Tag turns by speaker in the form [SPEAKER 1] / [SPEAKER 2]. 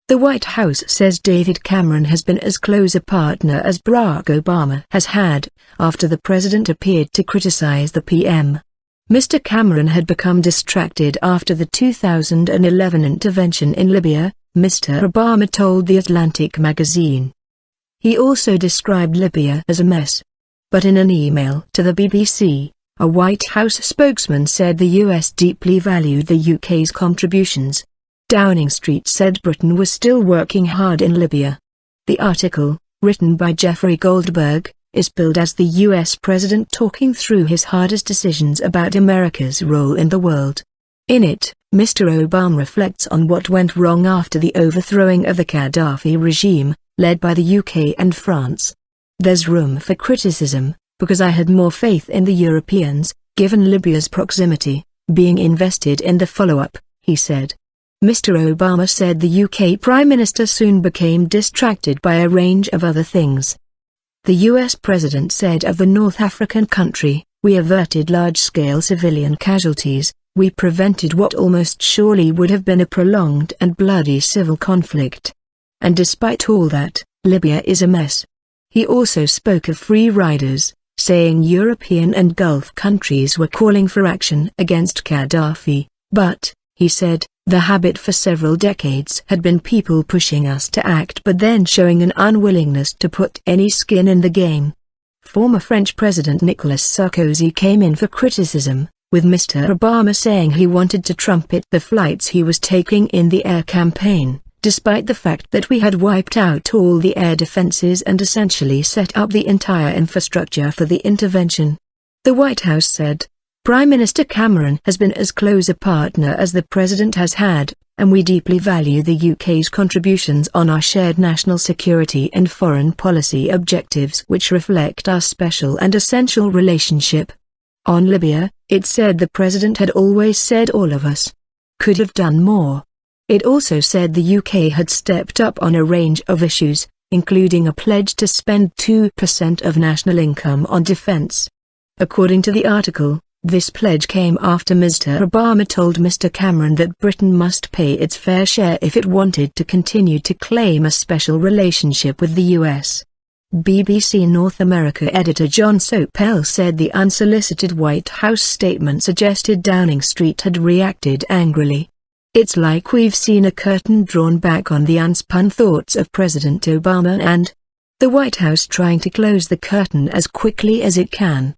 [SPEAKER 1] The White House says David Cameron has been as close a partner as Barack Obama has had, after the president appeared to criticize the PM. Mr. Cameron had become distracted after the 2011 intervention in Libya, Mr. Obama told The Atlantic magazine. He also described Libya as a mess. But in an email to the BBC, a White House spokesman said the US deeply valued the UK's contributions. Downing Street said Britain was still working hard in Libya. The article, written by Jeffrey Goldberg, is billed as the US president talking through his hardest decisions about America's role in the world. In it, Mr. Obama reflects on what went wrong after the overthrowing of the Gaddafi regime, led by the UK and France. There's room for criticism, because I had more faith in the Europeans, given Libya's proximity, being invested in the follow-up, he said. Mr. Obama said the UK Prime Minister soon became distracted by a range of other things. The US President said of the North African country, "We averted large-scale civilian casualties, we prevented what almost surely would have been a prolonged and bloody civil conflict. And despite all that, Libya is a mess." He also spoke of free riders, saying European and Gulf countries were calling for action against Gaddafi, but, he said, the habit for several decades had been people pushing us to act but then showing an unwillingness to put any skin in the game. Former French President Nicolas Sarkozy came in for criticism, with Mr. Obama saying he wanted to trumpet the flights he was taking in the air campaign, despite the fact that we had wiped out all the air defenses and essentially set up the entire infrastructure for the intervention. The White House said, "Prime Minister Cameron has been as close a partner as the president has had, and we deeply value the UK's contributions on our shared national security and foreign policy objectives which reflect our special and essential relationship." On Libya, it said the president had always said all of us could have done more. It also said the UK had stepped up on a range of issues, including a pledge to spend 2% of national income on defense. According to the article, this pledge came after Mr. Obama told Mr. Cameron that Britain must pay its fair share if it wanted to continue to claim a special relationship with the US. BBC North America editor John Sopel said the unsolicited White House statement suggested Downing Street had reacted angrily. "It's like we've seen a curtain drawn back on the unspun thoughts of President Obama and the White House trying to close the curtain as quickly as it can."